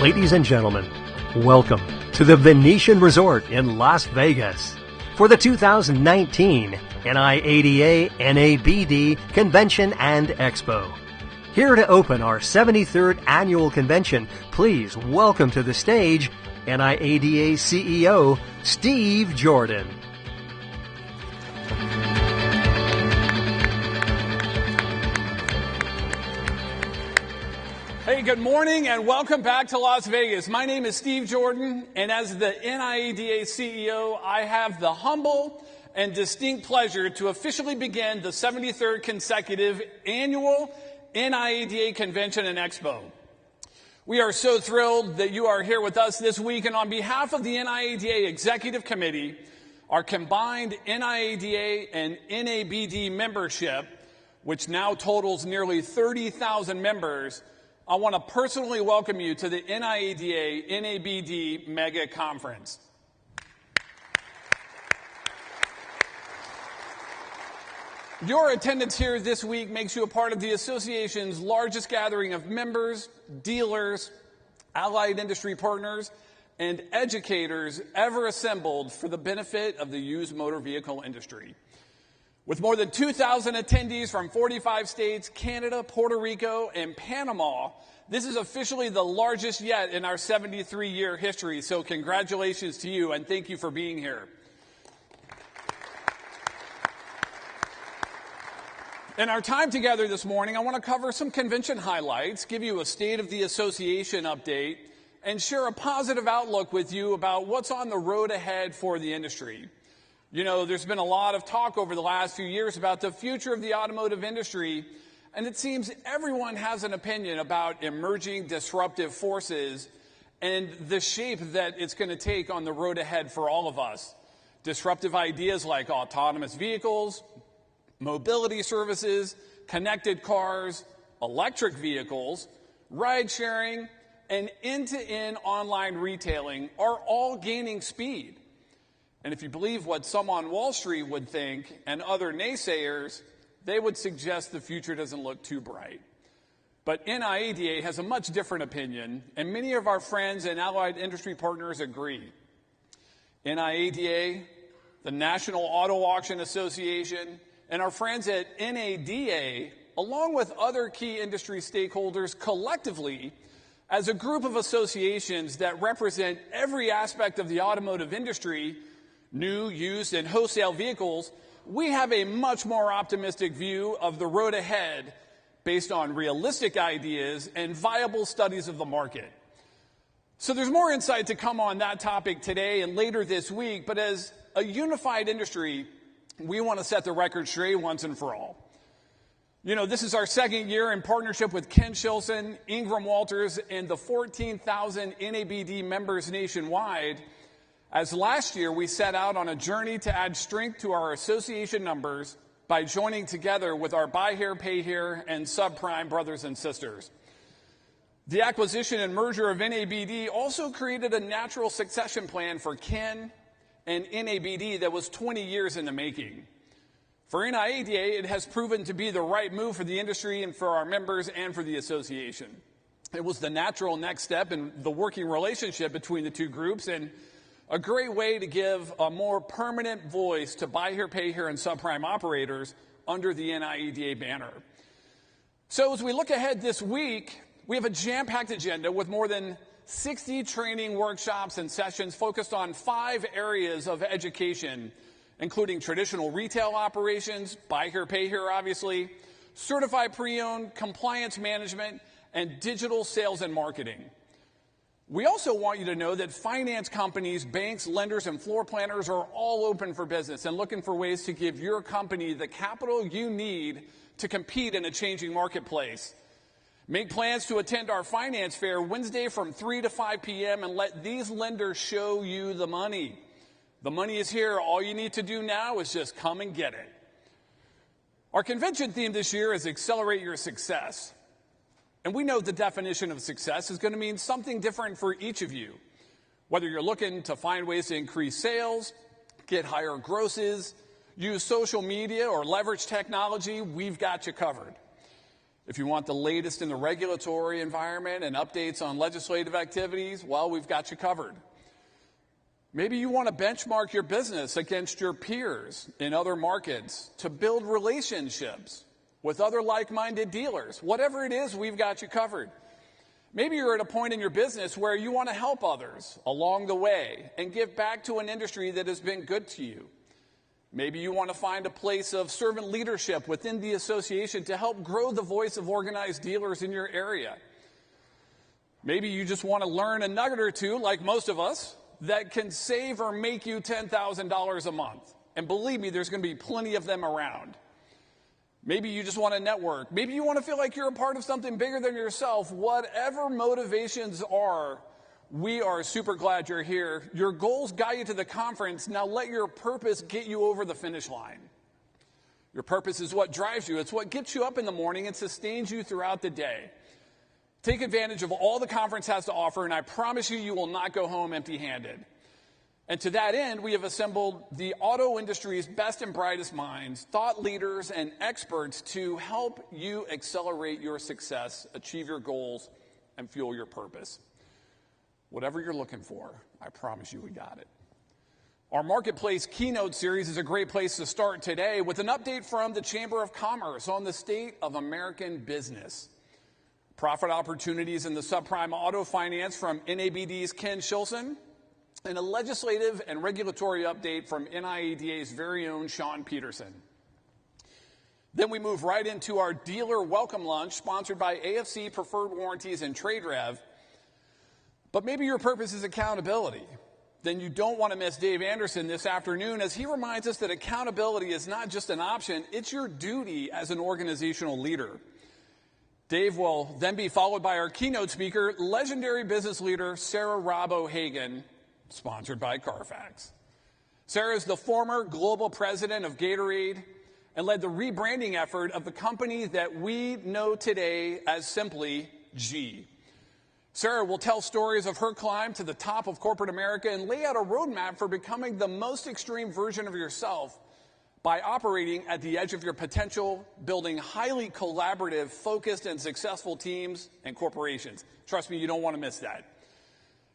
Ladies and gentlemen, welcome to the Venetian Resort in Las Vegas for the 2019 NIADA NABD Convention and Expo. Here to open our 73rd annual convention, please welcome to the stage NIADA CEO Steve Jordan. Hey, good morning and welcome back to Las Vegas. My name is Steve Jordan, and as the NIADA CEO, I have the humble and distinct pleasure to officially begin the 73rd consecutive annual NIADA Convention and Expo. We are so thrilled that you are here with us this week, and on behalf of the NIADA Executive Committee, our combined NIADA and NABD membership, which now totals nearly 30,000 members, I want to personally welcome you to the NIADA NABD Mega Conference. Your attendance here this week makes you a part of the association's largest gathering of members, dealers, allied industry partners, and educators ever assembled for the benefit of the used motor vehicle industry. With more than 2,000 attendees from 45 states, Canada, Puerto Rico, and Panama, this is officially the largest yet in our 73-year history, so congratulations to you and thank you for being here. In our time together this morning, I want to cover some convention highlights, give you a State of the Association update, and share a positive outlook with you about what's on the road ahead for the industry. You know, there's been a lot of talk over the last few years about the future of the automotive industry, and it seems everyone has an opinion about emerging disruptive forces and the shape that it's going to take on the road ahead for all of us. Disruptive ideas like autonomous vehicles, mobility services, connected cars, electric vehicles, ride sharing, and end-to-end online retailing are all gaining speed. And if you believe what some on Wall Street would think and other naysayers, they would suggest the future doesn't look too bright. But NIADA has a much different opinion, and many of our friends and allied industry partners agree. NIADA, the National Auto Auction Association, and our friends at NADA, along with other key industry stakeholders collectively, as a group of associations that represent every aspect of the automotive industry, new, used, and wholesale vehicles, we have a much more optimistic view of the road ahead based on realistic ideas and viable studies of the market. So there's more insight to come on that topic today and later this week, but as a unified industry, we want to set the record straight once and for all. You know, this is our second year in partnership with Ken Shilson, Ingram Walters, and the 14,000 NABD members nationwide, as last year we set out on a journey to add strength to our association numbers by joining together with our buy here, pay here, and subprime brothers and sisters. The acquisition and merger of NABD also created a natural succession plan for Ken and NABD that was 20 years in the making. For NIADA, it has proven to be the right move for the industry and for our members and for the association. It was the natural next step in the working relationship between the two groups and a great way to give a more permanent voice to buy here, pay here, and subprime operators under the NIADA banner. So as we look ahead this week, we have a jam-packed agenda with more than 60 training workshops and sessions focused on 5 areas of education, including traditional retail operations, buy here, pay here, obviously, certified pre-owned, compliance management, and digital sales and marketing. We also want you to know that finance companies, banks, lenders, and floor planners are all open for business and looking for ways to give your company the capital you need to compete in a changing marketplace. Make plans to attend our finance fair Wednesday from 3 to 5 p.m. and let these lenders show you the money. The money is here. All you need to do now is just come and get it. Our convention theme this year is Accelerate Your Success. And we know the definition of success is going to mean something different for each of you. Whether you're looking to find ways to increase sales, get higher grosses, use social media, or leverage technology, we've got you covered. If you want the latest in the regulatory environment and updates on legislative activities, well, we've got you covered. Maybe you want to benchmark your business against your peers in other markets to build relationships with other like-minded dealers. Whatever it is, we've got you covered. Maybe you're at a point in your business where you want to help others along the way and give back to an industry that has been good to you. Maybe you want to find a place of servant leadership within the association to help grow the voice of organized dealers in your area. Maybe you just want to learn a nugget or two, like most of us, that can save or make you $10,000 a month. And believe me, there's going to be plenty of them around. Maybe you just want to network. Maybe you want to feel like you're a part of something bigger than yourself. Whatever motivations are, we are super glad you're here. Your goals got you to the conference. Now let your purpose get you over the finish line. Your purpose is what drives you. It's what gets you up in the morning and sustains you throughout the day. Take advantage of all the conference has to offer, and I promise you, you will not go home empty-handed. And to that end, we have assembled the auto industry's best and brightest minds, thought leaders, and experts to help you accelerate your success, achieve your goals, and fuel your purpose. Whatever you're looking for, I promise you we got it. Our Marketplace Keynote Series is a great place to start today with an update from the Chamber of Commerce on the state of American business. Profit opportunities in the subprime auto finance from NABD's Ken Shilson, and a legislative and regulatory update from NIADA's very own Sean Peterson. Then we move right into our dealer welcome lunch sponsored by AFC Preferred Warranties and TradeRev. But maybe your purpose is accountability. Then you don't want to miss Dave Anderson this afternoon as he reminds us that accountability is not just an option, it's your duty as an organizational leader. Dave will then be followed by our keynote speaker, legendary business leader Sarah Robb O'Hagan, sponsored by Carfax. Sarah is the former global president of Gatorade and led the rebranding effort of the company that we know today as simply G. Sarah will tell stories of her climb to the top of corporate America and lay out a roadmap for becoming the most extreme version of yourself by operating at the edge of your potential, building highly collaborative, focused, and successful teams and corporations. Trust me, you don't want to miss that.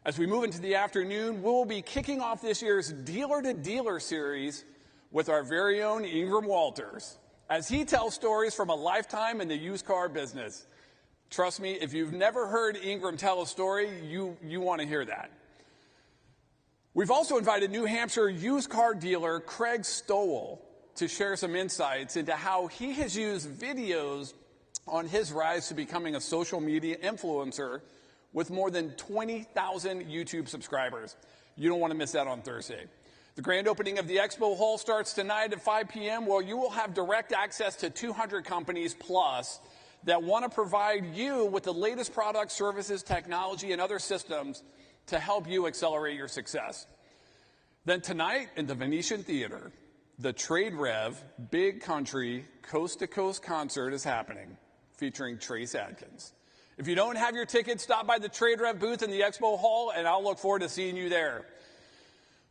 As we move into the afternoon, we'll be kicking off this year's Dealer-to-Dealer series with our very own Ingram Walters, as he tells stories from a lifetime in the used car business. Trust me, if you've never heard Ingram tell a story, you want to hear that. We've also invited New Hampshire used car dealer Craig Stowell to share some insights into how he has used videos on his rise to becoming a social media influencer with more than 20,000 YouTube subscribers. You don't want to miss that on Thursday. The grand opening of the Expo Hall starts tonight at 5 p.m., where you will have direct access to 200 companies plus that want to provide you with the latest products, services, technology, and other systems to help you accelerate your success. Then tonight in the Venetian Theater, the TradeRev Big Country Coast to Coast concert is happening, featuring Trace Adkins. If you don't have your ticket, stop by the TradeRev booth in the Expo Hall, and I'll look forward to seeing you there.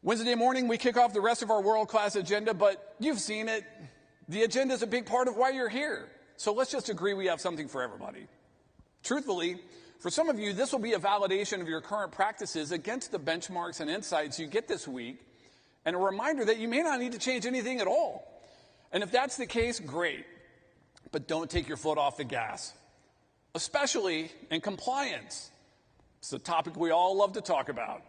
Wednesday morning, we kick off the rest of our world-class agenda, but you've seen it. The agenda is a big part of why you're here. So let's just agree we have something for everybody. Truthfully, for some of you, this will be a validation of your current practices against the benchmarks and insights you get this week, and a reminder that you may not need to change anything at all. And if that's the case, great. But don't take your foot off the gas, especially in compliance. It's a topic we all love to talk about.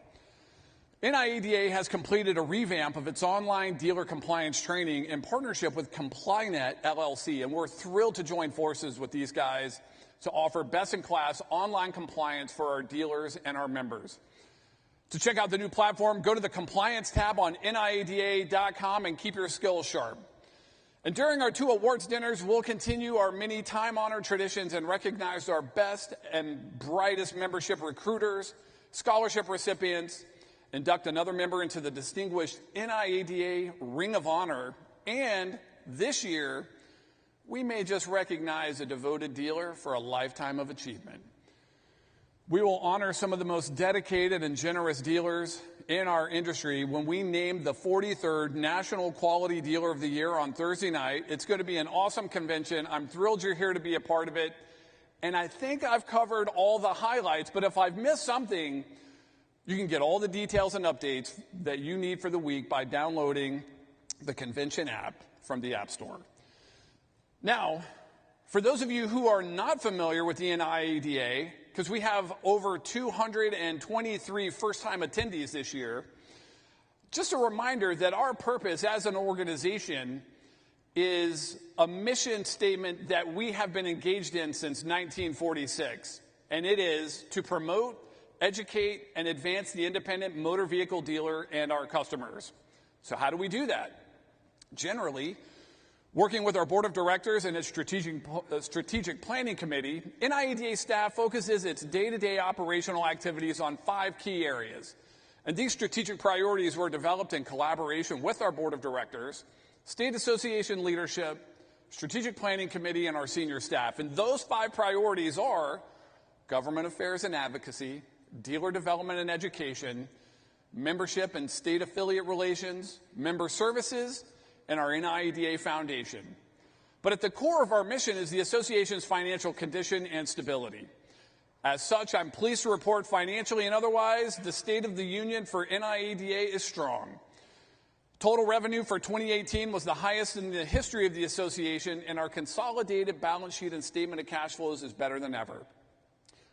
NIADA has completed a revamp of its online dealer compliance training in partnership with CompliNet LLC, and we're thrilled to join forces with these guys to offer best-in-class online compliance for our dealers and our members. To check out the new platform, go to the Compliance tab on NIADA.com and keep your skills sharp. And during our 2 awards dinners, we'll continue our many time-honored traditions and recognize our best and brightest membership recruiters, scholarship recipients, induct another member into the distinguished NIADA Ring of Honor, and this year, we may just recognize a devoted dealer for a lifetime of achievement. We will honor some of the most dedicated and generous dealers in our industry when we name the 43rd National Quality Dealer of the Year on Thursday night. It's going to be an awesome convention. I'm thrilled you're here to be a part of it. And I think I've covered all the highlights, but if I've missed something, you can get all the details and updates that you need for the week by downloading the convention app from the App Store. Now, for those of you who are not familiar with the NIADA, because we have over 223 first-time attendees this year, just a reminder that our purpose as an organization is a mission statement that we have been engaged in since 1946, and it is to promote, educate, and advance the independent motor vehicle dealer and our customers. So how do we do that? Generally, working with our board of directors and its strategic planning committee, NIADA staff focuses its day-to-day operational activities on 5 key areas. And these strategic priorities were developed in collaboration with our board of directors, state association leadership, strategic planning committee, and our senior staff. And those 5 priorities are government affairs and advocacy, dealer development and education, membership and state affiliate relations, member services, and our NIADA Foundation. But at the core of our mission is the association's financial condition and stability. As such, I'm pleased to report financially and otherwise, the State of the Union for NIADA is strong. Total revenue for 2018 was the highest in the history of the association, and our consolidated balance sheet and statement of cash flows is better than ever.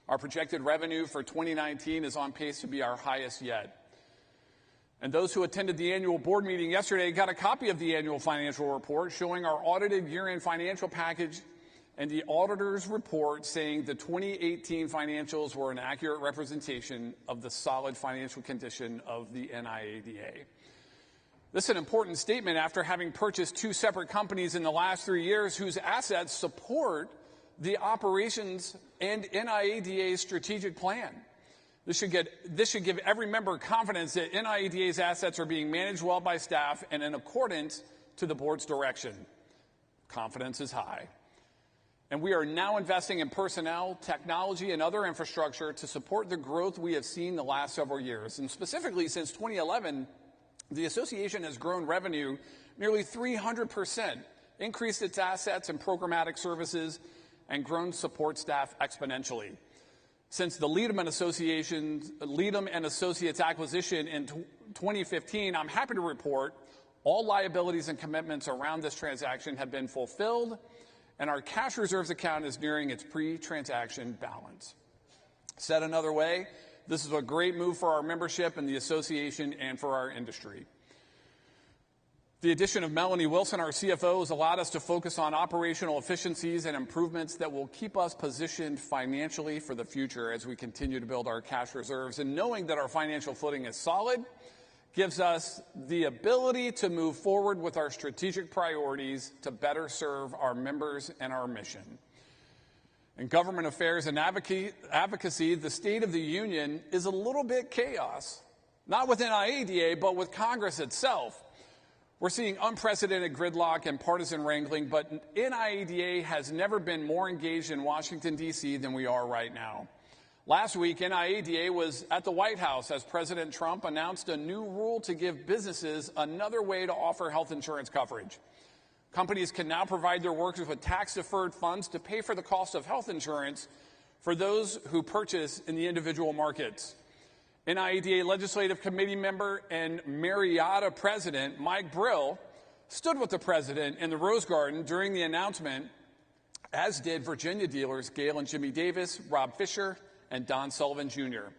Our projected revenue for 2019 is on pace to be our highest yet. And those who attended the annual board meeting yesterday got a copy of the annual financial report showing our audited year-end financial package and the auditor's report saying the 2018 financials were an accurate representation of the solid financial condition of the NIADA. This is an important statement after having purchased 2 separate companies in the last 3 years whose assets support the operations and NIADA's strategic plan. This should give every member confidence that NIADA's assets are being managed well by staff and in accordance to the board's direction. Confidence is high. And we are now investing in personnel, technology, and other infrastructure to support the growth we have seen the last several years. And specifically, since 2011, the association has grown revenue nearly 300%, increased its assets and programmatic services, and grown support staff exponentially. Since the Leadham and Associates acquisition in 2015, I'm happy to report all liabilities and commitments around this transaction have been fulfilled, and our cash reserves account is nearing its pre-transaction balance. Said another way, this is a great move for our membership and the association and for our industry. The addition of Melanie Wilson, our CFO, has allowed us to focus on operational efficiencies and improvements that will keep us positioned financially for the future as we continue to build our cash reserves. And knowing that our financial footing is solid gives us the ability to move forward with our strategic priorities to better serve our members and our mission. In government affairs and advocacy, the State of the Union is a little bit chaos, not with NIADA, but with Congress itself. We're seeing unprecedented gridlock and partisan wrangling, but NIADA has never been more engaged in Washington, D.C. than we are right now. Last week, NIADA was at the White House as President Trump announced a new rule to give businesses another way to offer health insurance coverage. Companies can now provide their workers with tax-deferred funds to pay for the cost of health insurance for those who purchase in the individual markets. NIADA Legislative Committee member and NIADA President Mike Brill stood with the President in the Rose Garden during the announcement, as did Virginia dealers Gail and Jimmy Davis, Rob Fisher, and Don Sullivan Jr.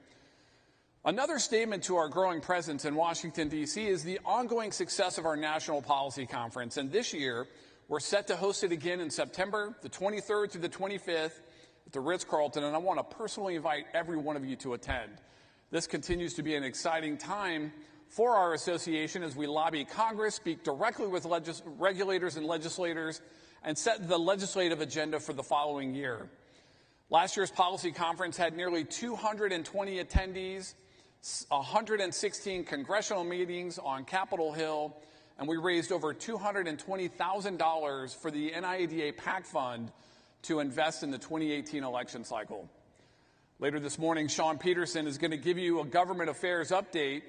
Another statement to our growing presence in Washington, D.C. is the ongoing success of our National Policy Conference. And this year, we're set to host it again in September, the 23rd through the 25th at the Ritz-Carlton, and I want to personally invite every one of you to attend. This continues to be an exciting time for our association as we lobby Congress, speak directly with regulators and legislators, and set the legislative agenda for the following year. Last year's policy conference had nearly 220 attendees, 116 congressional meetings on Capitol Hill, and we raised over $220,000 for the NIADA PAC Fund to invest in the 2018 election cycle. Later this morning, Sean Peterson is going to give you a government affairs update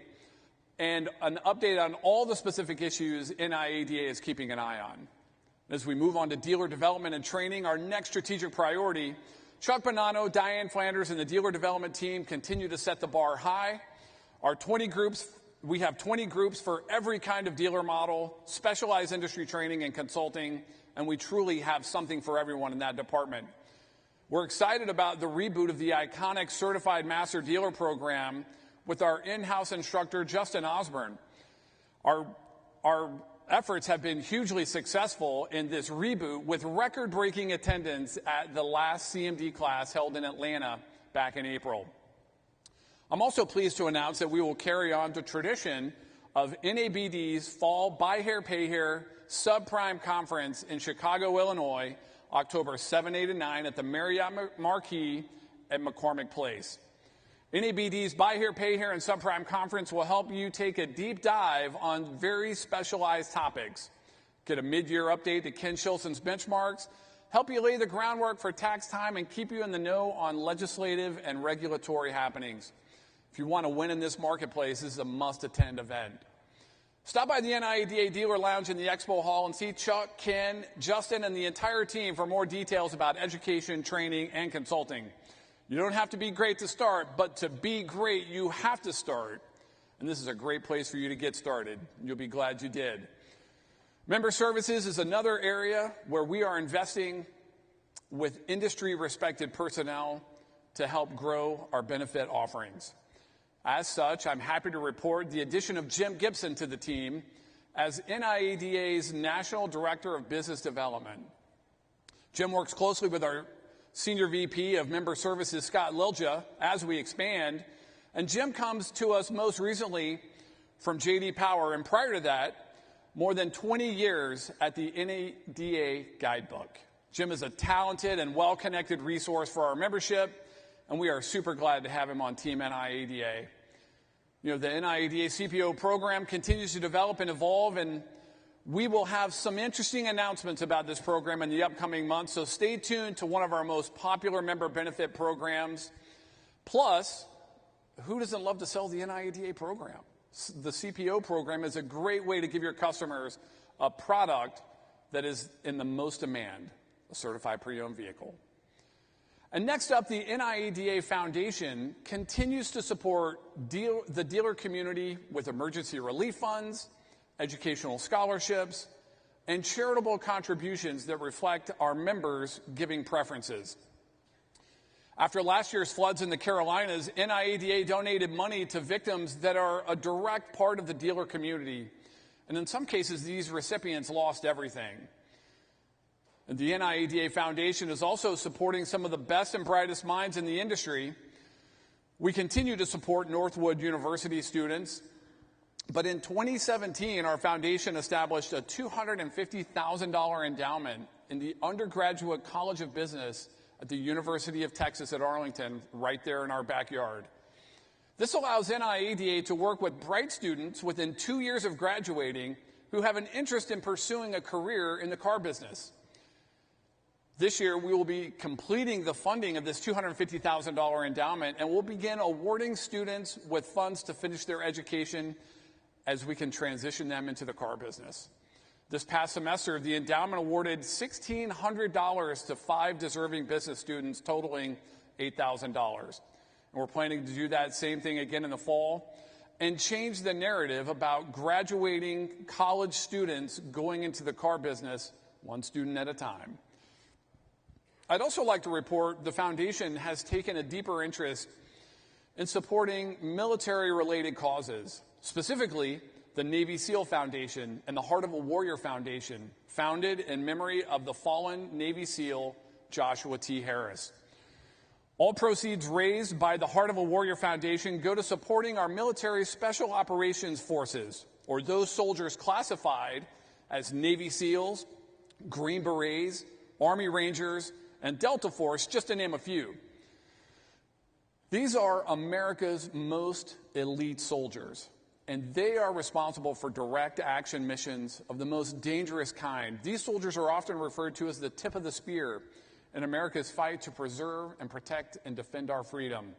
and an update on all the specific issues NIADA is keeping an eye on. As we move on to dealer development and training, our next strategic priority, Chuck Bonanno, Diane Flanders, and the dealer development team continue to set the bar high. We have 20 groups for every kind of dealer model, specialized industry training and consulting, and we truly have something for everyone in that department. We're excited about the reboot of the iconic Certified Master Dealer program with our in-house instructor, Justin Osborne. Our efforts have been hugely successful in this reboot with record-breaking attendance at the last CMD class held in Atlanta back in April. I'm also pleased to announce that we will carry on the tradition of NABD's Fall Buy Hair, Pay Hair Subprime Conference in Chicago, Illinois, October 7, 8, and 9 at the Marriott Marquis at McCormick Place. NABD's Buy Hair, Pay Hair, and Subprime Conference will help you take a deep dive on very specialized topics. Get a mid-year update to Ken Shilson's benchmarks, help you lay the groundwork for tax time, and keep you in the know on legislative and regulatory happenings. If you want to win in this marketplace, this is a must-attend event. Stop by the NIADA Dealer Lounge in the Expo Hall and see Chuck, Ken, Justin, and the entire team for more details about education, training, and consulting. You don't have to be great to start, but to be great, you have to start. And this is a great place for you to get started. You'll be glad you did. Member services is another area where we are investing with industry-respected personnel to help grow our benefit offerings. As such, I'm happy to report the addition of Jim Gibson to the team as NIADA's National Director of Business Development. Jim works closely with our Senior VP of Member Services, Scott Lilja, as we expand, and Jim comes to us most recently from J.D. Power, and prior to that, more than 20 years at the NADA Guidebook. Jim is a talented and well-connected resource for our membership, and we are super glad to have him on Team NIADA. The NIADA CPO program continues to develop and evolve, and we will have some interesting announcements about this program in the upcoming months, so stay tuned to one of our most popular member benefit programs. Plus, who doesn't love to sell the NIADA program? The CPO program is a great way to give your customers a product that is in the most demand, a certified pre-owned vehicle. And next up, the NIADA Foundation continues to support the dealer community with emergency relief funds, educational scholarships, and charitable contributions that reflect our members' giving preferences. After last year's floods in the Carolinas, NIADA donated money to victims that are a direct part of the dealer community. And in some cases, these recipients lost everything. The NIADA Foundation is also supporting some of the best and brightest minds in the industry. We continue to support Northwood University students, but in 2017, our foundation established a $250,000 endowment in the Undergraduate College of Business at the University of Texas at Arlington, right there in our backyard. This allows NIADA to work with bright students within 2 years of graduating who have an interest in pursuing a career in the car business. This year, we will be completing the funding of this $250,000 endowment, and we'll begin awarding students with funds to finish their education as we can transition them into the car business. This past semester, the endowment awarded $1,600 to 5 deserving business students, totaling $8,000. And we're planning to do that same thing again in the fall and change the narrative about graduating college students going into the car business one student at a time. I'd also like to report the foundation has taken a deeper interest in supporting military-related causes, specifically the Navy SEAL Foundation and the Heart of a Warrior Foundation, founded in memory of the fallen Navy SEAL Joshua T. Harris. All proceeds raised by the Heart of a Warrior Foundation go to supporting our military special operations forces, or those soldiers classified as Navy SEALs, Green Berets, Army Rangers, and Delta Force, just to name a few. These are America's most elite soldiers, and they are responsible for direct action missions of the most dangerous kind. These soldiers are often referred to as the tip of the spear, in America's fight to preserve and protect and defend our freedom.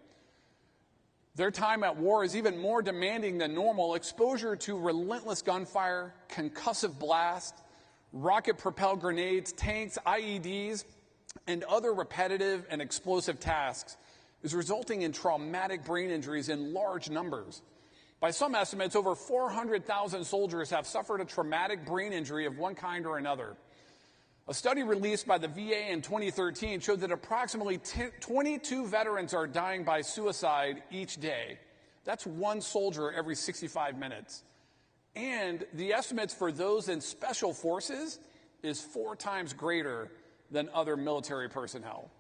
Their time at war is even more demanding than normal. Exposure to relentless gunfire, concussive blast, rocket-propelled grenades, tanks, IEDs, and other repetitive and explosive tasks is resulting in traumatic brain injuries in large numbers. By some estimates, over 400,000 soldiers have suffered a traumatic brain injury of one kind or another. A study released by the VA in 2013 showed that approximately 22 veterans are dying by suicide each day. That's one soldier every 65 minutes. And the estimates for those in special forces is 4 times greater than other military personnel.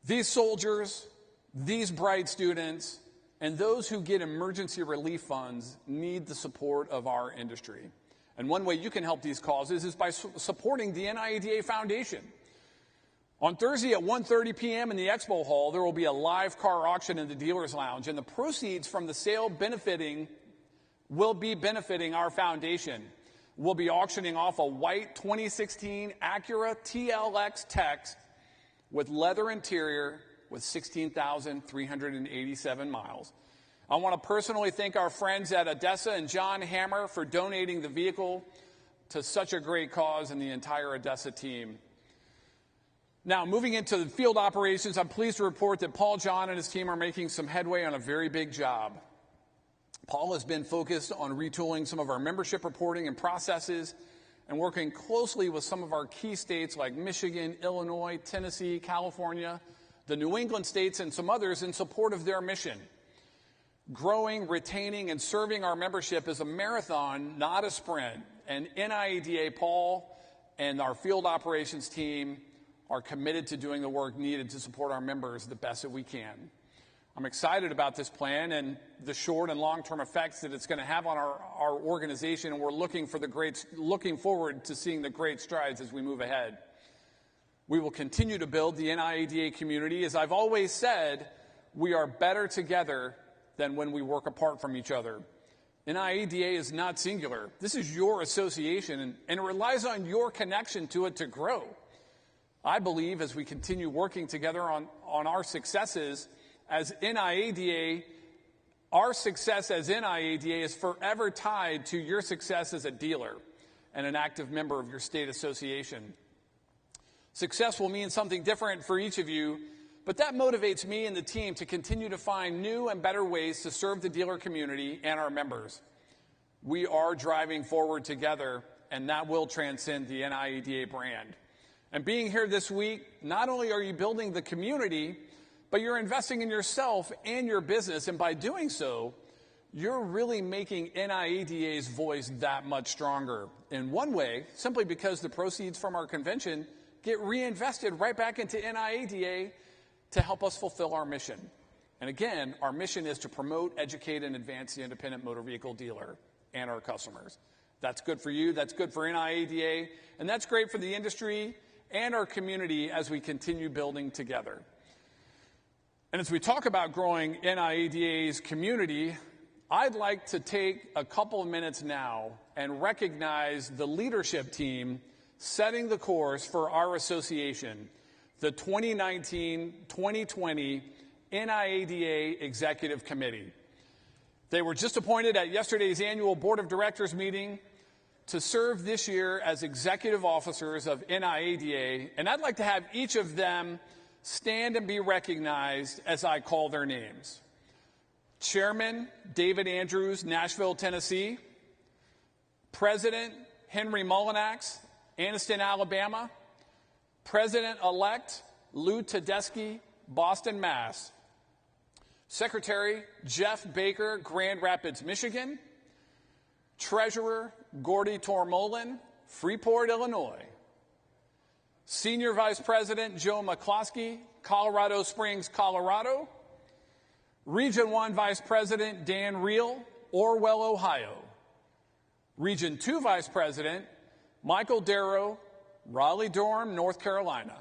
These soldiers, these bright students, and those who get emergency relief funds need the support of our industry. And one way you can help these causes is by supporting the NIADA Foundation. On Thursday at 1:30 p.m. in the Expo Hall, there will be a live car auction in the dealer's lounge, and the proceeds from the sale will be benefiting our foundation. We'll be auctioning off a white 2016 Acura TLX Tex with leather interior with 16,387 miles. I want to personally thank our friends at Odessa and John Hammer for donating the vehicle to such a great cause and the entire Odessa team. Now, moving into the field operations, I'm pleased to report that Paul John and his team are making some headway on a very big job. Paul has been focused on retooling some of our membership reporting and processes and working closely with some of our key states like Michigan, Illinois, Tennessee, California, the New England states, and some others in support of their mission. Growing, retaining, and serving our membership is a marathon, not a sprint. And NIADA, Paul, and our field operations team are committed to doing the work needed to support our members the best that we can. I'm excited about this plan and the short and long-term effects that it's going to have on our organization, and we're looking forward to seeing the great strides as we move ahead. We will continue to build the NIADA community. As I've always said, we are better together than when we work apart from each other. NIADA is not singular. This is your association, and it relies on your connection to it to grow. I believe as we continue working together on our successes as NIADA, our success as NIADA is forever tied to your success as a dealer and an active member of your state association. Success will mean something different for each of you, but that motivates me and the team to continue to find new and better ways to serve the dealer community and our members. We are driving forward together, and that will transcend the NIADA brand. And being here this week, not only are you building the community, but you're investing in yourself and your business, and by doing so, you're really making NIADA's voice that much stronger. In one way, simply because the proceeds from our convention get reinvested right back into NIADA to help us fulfill our mission. And again, our mission is to promote, educate, and advance the independent motor vehicle dealer and our customers. That's good for you, that's good for NIADA, and that's great for the industry and our community as we continue building together. And as we talk about growing NIADA's community, I'd like to take a couple of minutes now and recognize the leadership team setting the course for our association, the 2019-2020 NIADA Executive Committee. They were just appointed at yesterday's annual Board of Directors meeting to serve this year as executive officers of NIADA, and I'd like to have each of them stand and be recognized as I call their names. Chairman David Andrews, Nashville, Tennessee. President Henry Mullinax, Anniston, Alabama. President-elect Lou Tedeschi, Boston, Mass. Secretary Jeff Baker, Grand Rapids, Michigan. Treasurer Gordy Tormolin, Freeport, Illinois. Senior Vice President Joe McCloskey, Colorado Springs, Colorado. Region 1 Vice President Dan Reel, Orwell, Ohio. Region 2 Vice President Michael Darrow, Raleigh-Durham, North Carolina.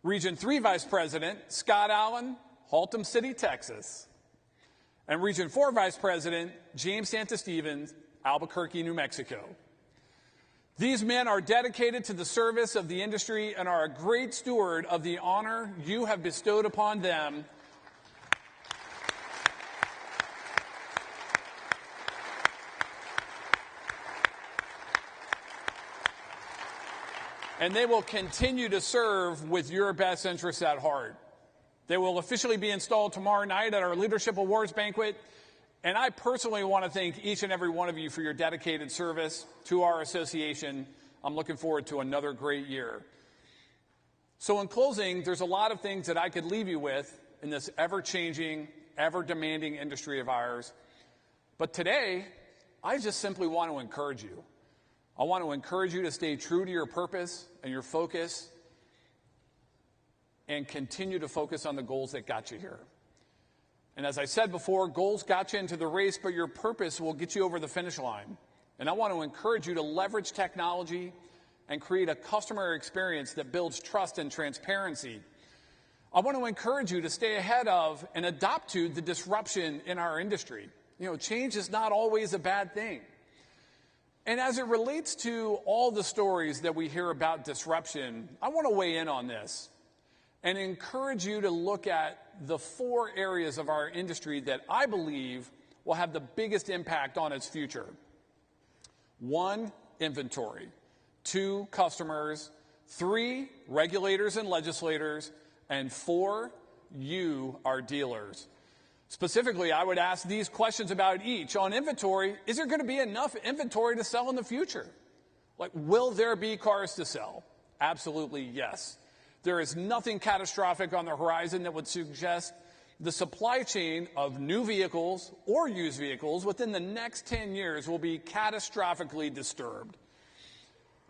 Region 3 Vice President Scott Allen, Haltom City, Texas. And Region 4 Vice President James Santa Stevens, Albuquerque, New Mexico. These men are dedicated to the service of the industry and are a great steward of the honor you have bestowed upon them. And they will continue to serve with your best interests at heart. They will officially be installed tomorrow night at our Leadership Awards banquet. And I personally want to thank each and every one of you for your dedicated service to our association. I'm looking forward to another great year. So in closing, there's a lot of things that I could leave you with in this ever-changing, ever-demanding industry of ours. But today, I just simply want to encourage you. I want to encourage you to stay true to your purpose and your focus and continue to focus on the goals that got you here. And as I said before, goals got you into the race, but your purpose will get you over the finish line. And I want to encourage you to leverage technology and create a customer experience that builds trust and transparency. I want to encourage you to stay ahead of and adapt to the disruption in our industry. Change is not always a bad thing. And as it relates to all the stories that we hear about disruption, I want to weigh in on this and encourage you to look at the 4 areas of our industry that I believe will have the biggest impact on its future. 1, inventory. 2, customers. 3, regulators and legislators. And 4, you, our dealers. Specifically, I would ask these questions about each. On inventory, is there going to be enough inventory to sell in the future? Will there be cars to sell? Absolutely, yes. There is nothing catastrophic on the horizon that would suggest the supply chain of new vehicles or used vehicles within the next 10 years will be catastrophically disturbed.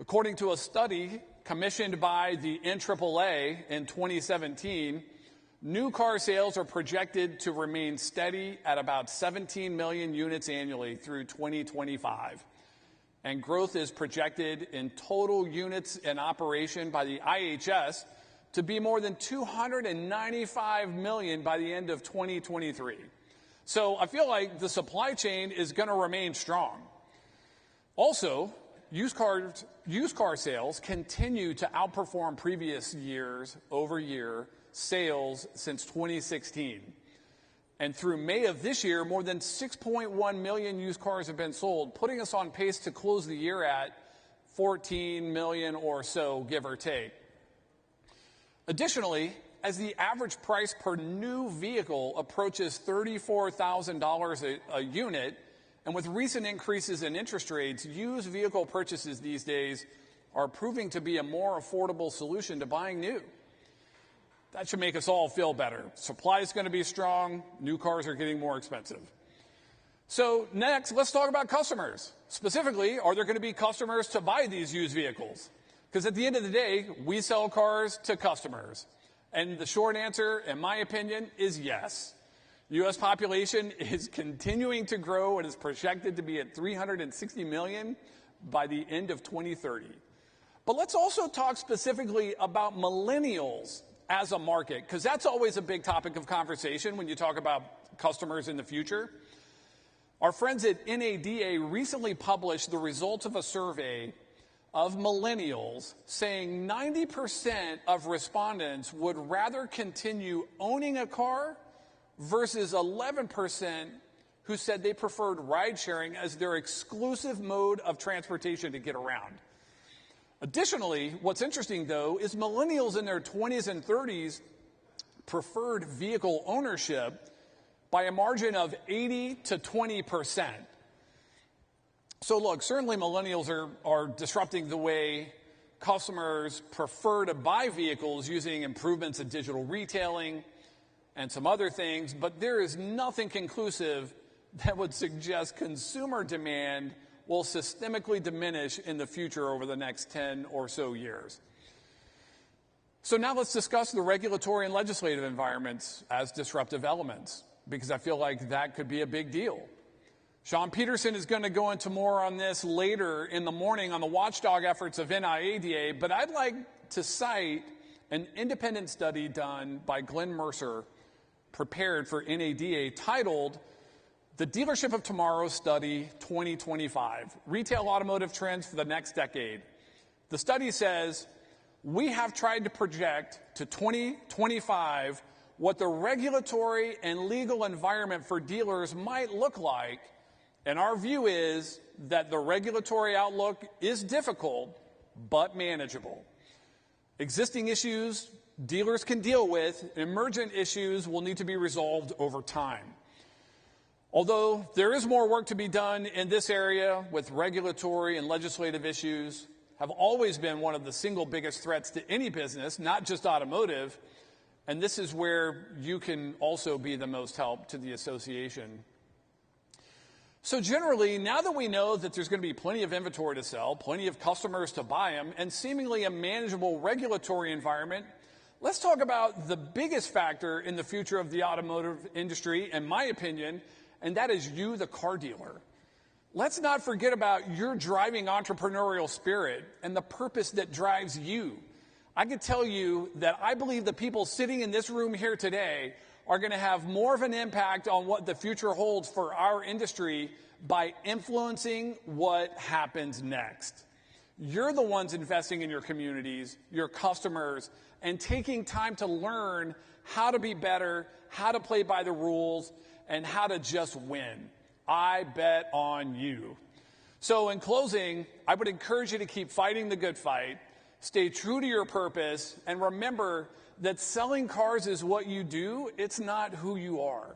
According to a study commissioned by the NAAA in 2017, new car sales are projected to remain steady at about 17 million units annually through 2025. And growth is projected in total units in operation by the IHS to be more than 295 million by the end of 2023. So I feel like the supply chain is going to remain strong. Also, used car sales continue to outperform previous years over year sales since 2016. And through May of this year, more than 6.1 million used cars have been sold, putting us on pace to close the year at 14 million or so, give or take. Additionally, as the average price per new vehicle approaches $34,000 a unit, and with recent increases in interest rates, used vehicle purchases these days are proving to be a more affordable solution to buying new. That should make us all feel better. Supply is going to be strong. New cars are getting more expensive. So next, let's talk about customers. Specifically, are there going to be customers to buy these used vehicles? Because at the end of the day, we sell cars to customers. And the short answer, in my opinion, is yes. The U.S. population is continuing to grow and is projected to be at 360 million by the end of 2030. But let's also talk specifically about millennials as a market, because that's always a big topic of conversation when you talk about customers in the future. Our friends at NIADA recently published the results of a survey of millennials saying 90% of respondents would rather continue owning a car versus 11% who said they preferred ride sharing as their exclusive mode of transportation to get around. Additionally, what's interesting, though, is millennials in their 20s and 30s preferred vehicle ownership by a margin of 80 to 20%. So look, certainly millennials are disrupting the way customers prefer to buy vehicles using improvements in digital retailing and some other things, but there is nothing conclusive that would suggest consumer demand will systemically diminish in the future over the next 10 or so years. So now let's discuss the regulatory and legislative environments as disruptive elements, because I feel like that could be a big deal. Sean Peterson is going to go into more on this later in the morning on the watchdog efforts of NIADA, but I'd like to cite an independent study done by Glenn Mercer, prepared for NIADA, titled The Dealership of Tomorrow Study 2025, Retail Automotive Trends for the Next Decade. The study says, we have tried to project to 2025 what the regulatory and legal environment for dealers might look like, and our view is that the regulatory outlook is difficult, but manageable. Existing issues dealers can deal with, emergent issues will need to be resolved over time. Although there is more work to be done in this area with regulatory and legislative issues have always been one of the single biggest threats to any business, not just automotive, and this is where you can also be the most help to the association. So generally, now that we know that there's going to be plenty of inventory to sell, plenty of customers to buy them, and seemingly a manageable regulatory environment, let's talk about the biggest factor in the future of the automotive industry, in my opinion, and that is you, the car dealer. Let's not forget about your driving entrepreneurial spirit and the purpose that drives you. I can tell you that I believe the people sitting in this room here today are going to have more of an impact on what the future holds for our industry by influencing what happens next. You're the ones investing in your communities, your customers, and taking time to learn how to be better, how to play by the rules, and how to just win. I bet on you. So in closing, I would encourage you to keep fighting the good fight, stay true to your purpose, and remember that selling cars is what you do, it's not who you are.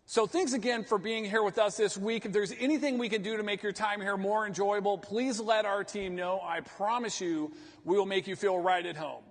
So thanks again for being here with us this week. If there's anything we can do to make your time here more enjoyable, please let our team know. I promise you we will make you feel right at home.